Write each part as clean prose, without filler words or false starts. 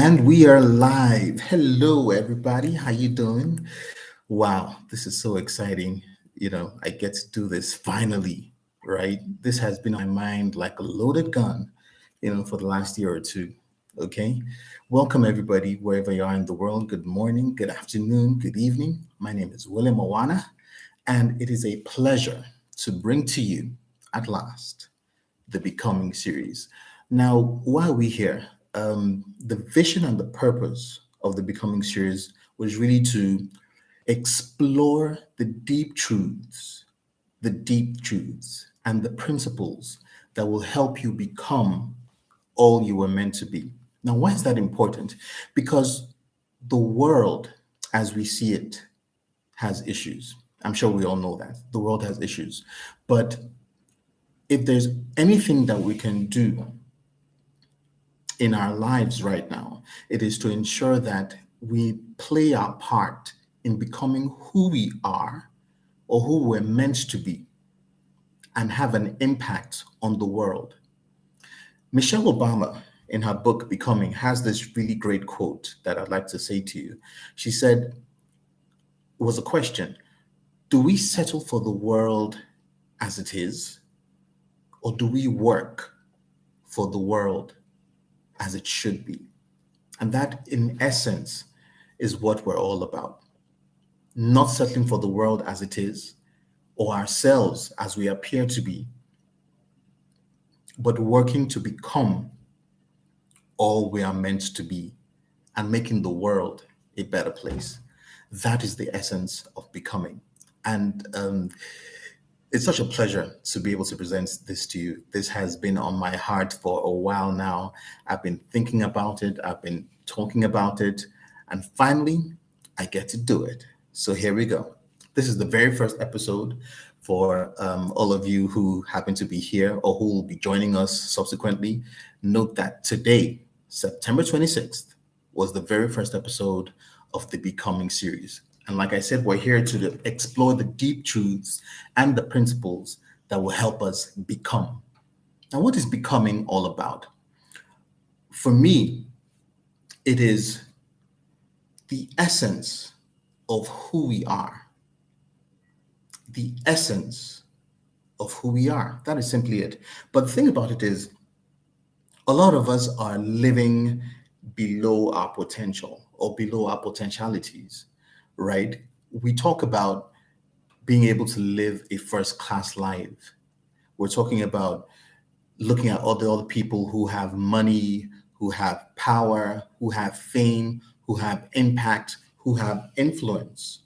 And we are live. Hello, everybody. How you doing? Wow, this is so exciting. I get to do this finally, right? This has been on my mind like a loaded gun, for the last year or two. Okay. Welcome, everybody, wherever you are in the world. Good morning, good afternoon, good evening. My name is William Awana, and it is a pleasure to bring to you at last the Becoming series. Now, why are we here? The vision and the purpose of the Becoming series was really to explore the deep truths, and the principles that will help you become all you were meant to be. Now, why is that important? Because the world, as we see it, has issues. I'm sure we all know that. The world has issues. But if there's anything that we can do in our lives right now, it is to ensure that we play our part in becoming who we are or who we're meant to be and have an impact on the world. Michelle Obama, in her book Becoming, has this really great quote that I'd like to say to you. She said, it was a question: do we settle for the world as it is, or do we work for the world as it should be? And that, in essence, is what we're all about. Not settling for the world as it is or ourselves as we appear to be, but working to become all we are meant to be and making the world a better place. That is the essence of becoming. And it's such a pleasure to be able to present this to you. This has been on my heart for a while now. I've been thinking about it, I've been talking about it, and finally, I get to do it. So here we go. This is the very first episode for all of you who happen to be here or who will be joining us subsequently. Note that today, September 26th, was the very first episode of the Becoming series. And like I said, we're here to explore the deep truths and the principles that will help us become. Now, what is becoming all about? For me, it is the essence of who we are. The essence of who we are. That is simply it. But the thing about it is, a lot of us are living below our potential or below our potentialities, right? We talk about being able to live a first class life. We're talking about looking at all the other people who have money, who have power, who have fame, who have impact, who have influence.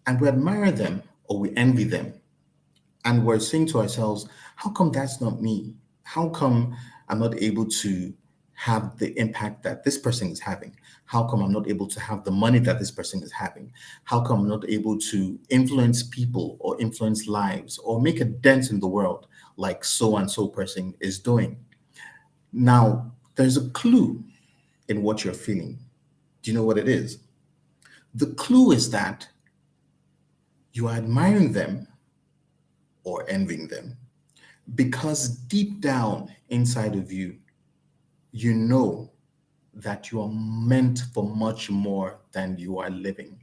And we admire them or we envy them. And we're saying to ourselves, how come that's not me? How come I'm not able to have the impact that this person is having? How come I'm not able to have the money that this person is having? How come I'm not able to influence people or influence lives or make a dent in the world like so and so person is doing? Now, there's a clue in what you're feeling. Do you know what it is? The clue is that you are admiring them or envying them because deep down inside of you, you know that you are meant for much more than you are living.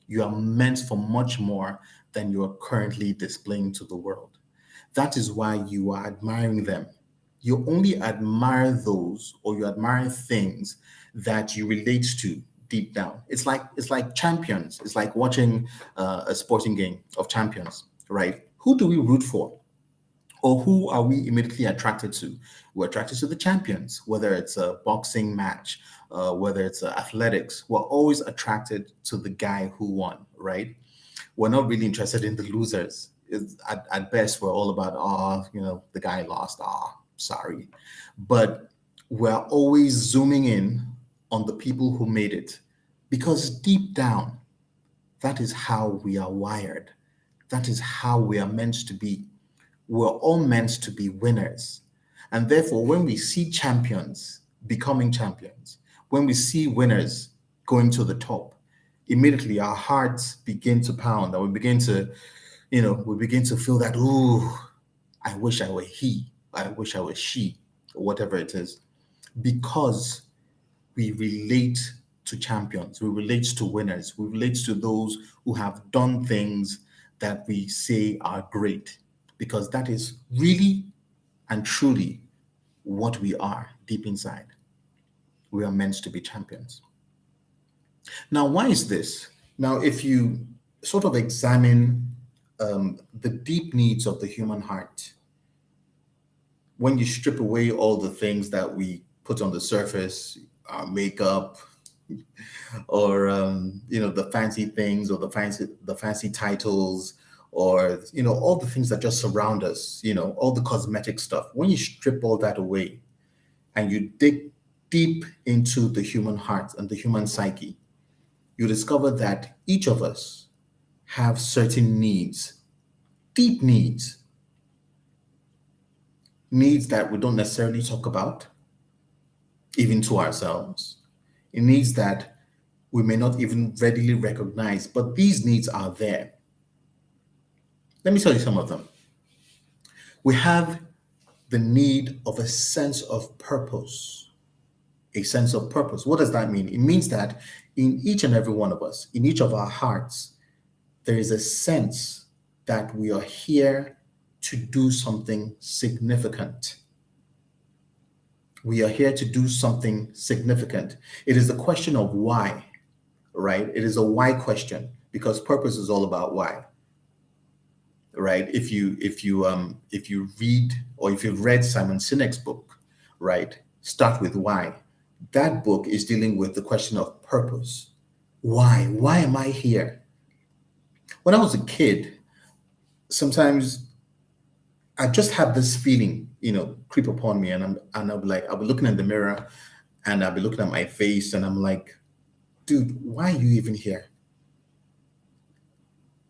You are meant for much more than you are currently displaying to the world. That is why you are admiring them. You only admire those or you admire things that you relate to deep down. It's like champions. It's like watching a sporting game of champions, right? Who do we root for? Or who are we immediately attracted to? We're attracted to the champions, whether it's a boxing match, whether it's athletics. We're always attracted to the guy who won, right? We're not really interested in the losers. At best, we're all about, oh, the guy lost. Oh, sorry. But we're always zooming in on the people who made it because deep down, that is how we are wired. That is how we are meant to be. We're all meant to be winners. And therefore, when we see champions becoming champions, when we see winners going to the top, immediately our hearts begin to pound and we begin to feel that, ooh, I wish I were he, I wish I were she, or whatever it is, because we relate to champions, we relate to winners, we relate to those who have done things that we say are great, because that is really and truly what we are deep inside. We are meant to be champions. Now, why is this? Now, if you sort of examine the deep needs of the human heart, when you strip away all the things that we put on the surface, our makeup, or the fancy things, or the fancy titles, or all the things that just surround us, all the cosmetic stuff. When you strip all that away and you dig deep into the human heart and the human psyche, you discover that each of us have certain needs, deep needs that we don't necessarily talk about, even to ourselves. It needs that we may not even readily recognize, but these needs are there. Let me tell you some of them. We have the need of a sense of purpose. A sense of purpose. What does that mean? It means that in each and every one of us, in each of our hearts, there is a sense that we are here to do something significant. We are here to do something significant. It is a question of why, right? It is a why question, because purpose is all about why, right? If you read, or if you've read Simon Sinek's book, right, Start with Why. That book is dealing with the question of purpose. Why? Why am I here? When I was a kid, sometimes I just have this feeling, creep upon me, and I'll be looking in the mirror, and I'll be looking at my face, and I'm like, dude, why are you even here?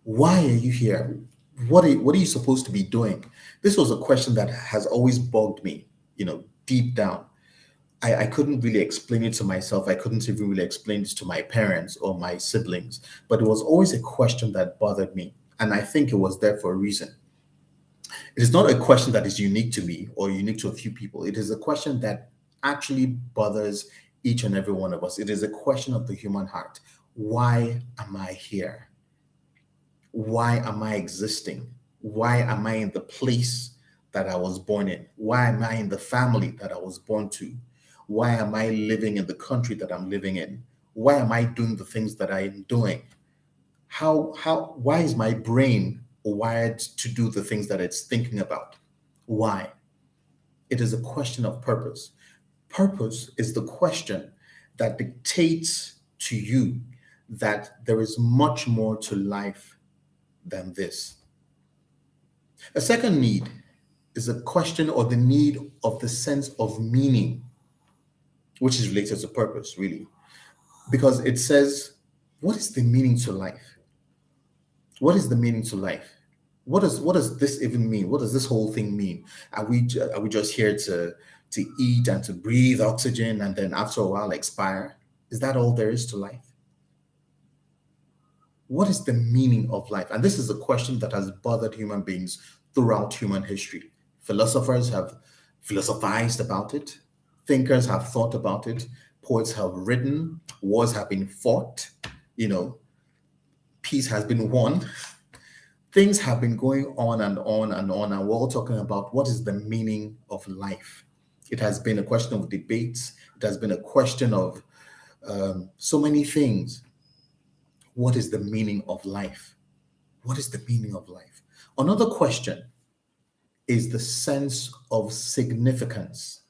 Why are you here? What are you supposed to be doing? This was a question that has always bugged me, deep down. I couldn't really explain it to myself. I couldn't even really explain it to my parents or my siblings, but it was always a question that bothered me. And I think it was there for a reason. It is not a question that is unique to me or unique to a few people. It is a question that actually bothers each and every one of us. It is a question of the human heart. Why am I here? Why am I existing? Why am I in the place that I was born in? Why am I in the family that I was born to? Why am I living in the country that I'm living in? Why am I doing the things that I'm doing? Why is my brain wired to do the things that it's thinking about? Why? It is a question of purpose. Purpose is the question that dictates to you that there is much more to life than this. A second need is a question, or the need of the sense of meaning, which is related to purpose, really, because it says, what is the meaning to life? What is the meaning to life? What does this even mean? What does this whole thing mean? Are we just here to eat and to breathe oxygen, and then after a while expire? Is that all there is to life? What is the meaning of life? And this is a question that has bothered human beings throughout human history. Philosophers have philosophized about it, thinkers have thought about it, poets have written, wars have been fought, you know, peace has been won. Things have been going on and on and on, and we're all talking about what is the meaning of life. It has been a question of debates, it has been a question of so many things. What is the meaning of life? What is the meaning of life? Another question is the sense of significance.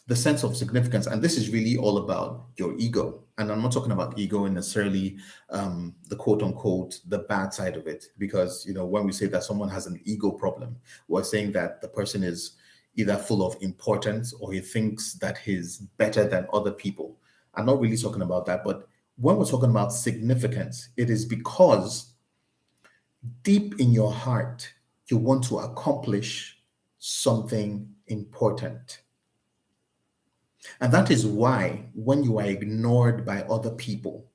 The sense of significance. And this is really all about your ego. And I'm not talking about ego in necessarily the quote unquote, the bad side of it. Because, when we say that someone has an ego problem, we're saying that the person is either full of importance or he thinks that he's better than other people. I'm not really talking about that. But when we're talking about significance, it is because deep in your heart, you want to accomplish something important. And that is why when you are ignored by other people,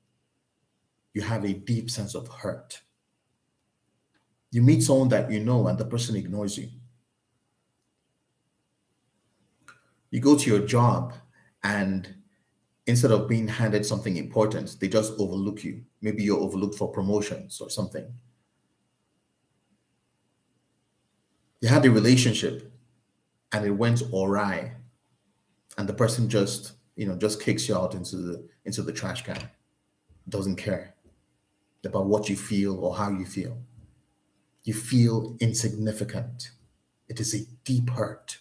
you have a deep sense of hurt. You meet someone that you know and the person ignores you. You go to your job and Instead of being handed something important, they just overlook you. Maybe you're overlooked for promotions or something. You had a relationship and it went awry, and the person just, just kicks you out into the trash can. Doesn't care about what you feel or how you feel. You feel insignificant. It is a deep hurt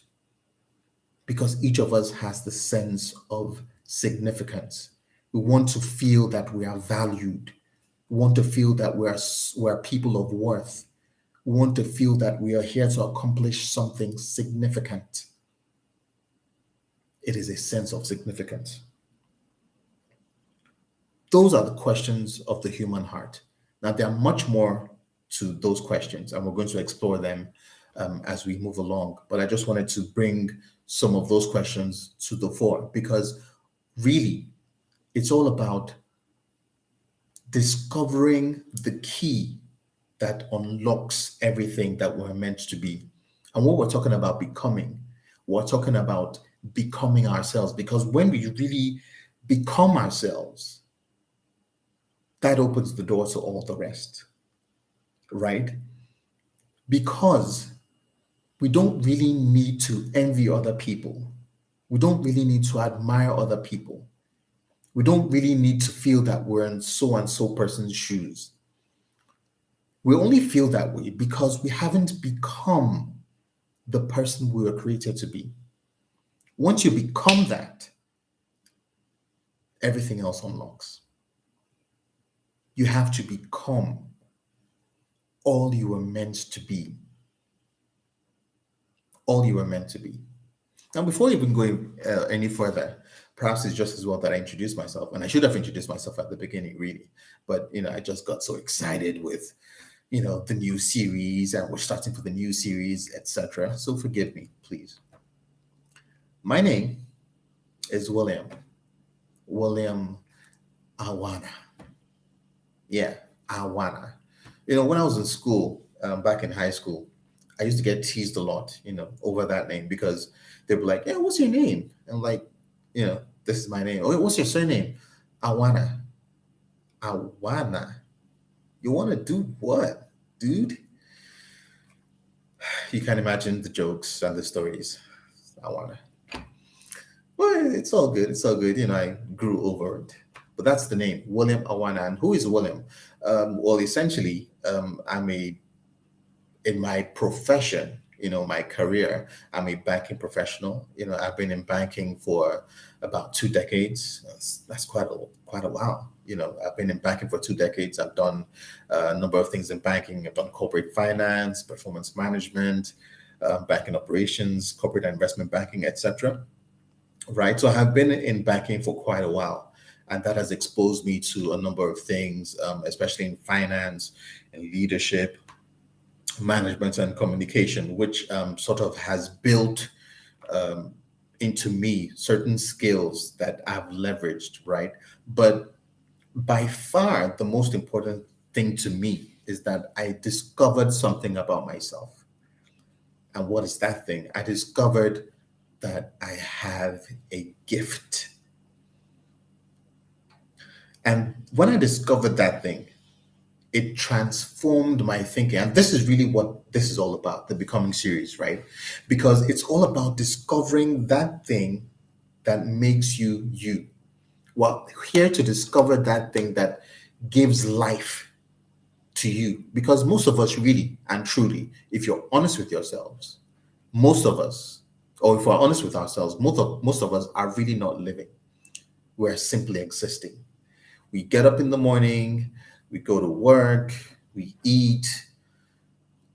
because each of us has the sense of significance. We want to feel that we are valued. We want to feel that we're people of worth. We want to feel that we are here to accomplish something significant. It is a sense of significance. Those are the questions of the human heart. Now, there are much more to those questions, and we're going to explore them as we move along. But I just wanted to bring some of those questions to the fore because really, it's all about discovering the key that unlocks everything that we're meant to be. And what we're talking about becoming, we're talking about becoming ourselves because when we really become ourselves, that opens the door to all the rest, right? Because we don't really need to envy other people. We don't really need to admire other people. We don't really need to feel that we're in so and so person's shoes. We only feel that way because we haven't become the person we were created to be. Once you become that, everything else unlocks. You have to become all you were meant to be. All you were meant to be. Now, before even going any further, perhaps it's just as well that I introduce myself, and I should have introduced myself at the beginning, really. But I just got so excited with, the new series, and we're starting for the new series, etc. So forgive me, please. My name is William Awana. Yeah, Awana. When I was in school, back in high school, I used to get teased a lot, over that name because they'd be like, "Yeah, what's your name?" And I'm like, this is my name. Oh, what's your surname? Awana. Awana. You want to do what, dude? You can imagine the jokes and the stories. Awana. Well, it's all good. It's all good. I grew over it. But that's the name, William Awana. And who is William? Well, essentially, in my profession, my career, I'm a banking professional. I've been in banking for about 2 decades. That's quite a while. I've been in banking for 2 decades. I've done a number of things in banking. I've done corporate finance, performance management, banking operations, corporate and investment banking, etc. Right. So I have been in banking for quite a while. And that has exposed me to a number of things, especially in finance and leadership, management and communication, which sort of has built um, into me certain skills that I've leveraged, right? But by far, the most important thing to me is that I discovered something about myself. And what is that thing? I discovered that I have a gift. And when I discovered that thing, it transformed my thinking. And this is really what this is all about, the Becoming series, right? Because it's all about discovering that thing that makes you you. Well, here to discover that thing that gives life to you. Because most of us, really and truly, if you're honest with yourselves, most of us, or if we're honest with ourselves, most of us are really not living. We're simply existing. We get up in the morning, we go to work, we eat,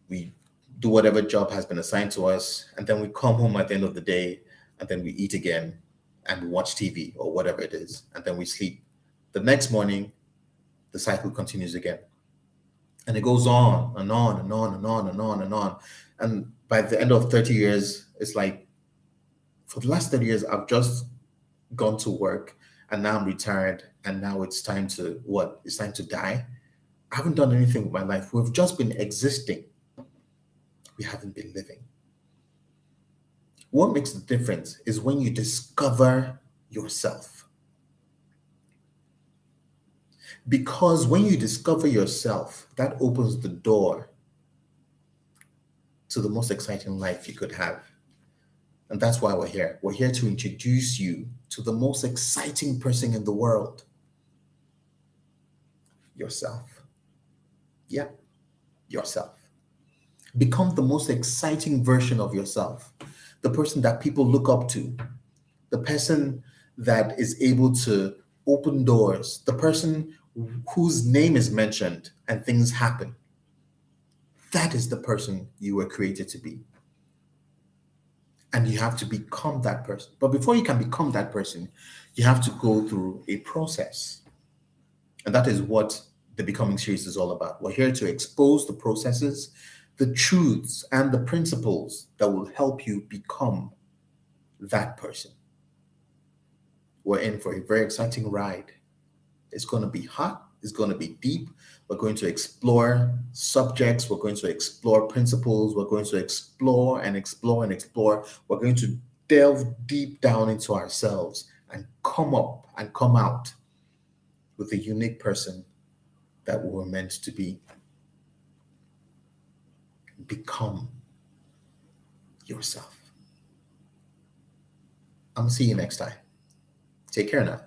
we do whatever job has been assigned to us, and then we come home at the end of the day, and then we eat again, and we watch TV or whatever it is, and then we sleep. The next morning, the cycle continues again. And it goes on and on and on and on and on and on. And by the end of 30 years, it's like for the last 30 years, I've just gone to work and now I'm retired and now it's time to what? It's time to die. I haven't done anything with my life. We've just been existing. We haven't been living. What makes the difference is when you discover yourself. Because when you discover yourself, that opens the door to the most exciting life you could have. And that's why we're here. We're here to introduce you to the most exciting person in the world, yourself. Yeah, yourself. Become the most exciting version of yourself, the person that people look up to, the person that is able to open doors, the person whose name is mentioned and things happen. That is the person you were created to be. And you have to become that person. But before you can become that person, you have to go through a process. And that is what the Becoming series is all about. We're here to expose the processes, the truths, and the principles that will help you become that person. We're in for a very exciting ride. It's going to be hot, it's going to be deep. We're going to explore subjects, we're going to explore principles, we're going to explore and explore and explore. We're going to delve deep down into ourselves and come up and come out with a unique person that we were meant to be. Become yourself. I'm gonna see you next time. Take care now.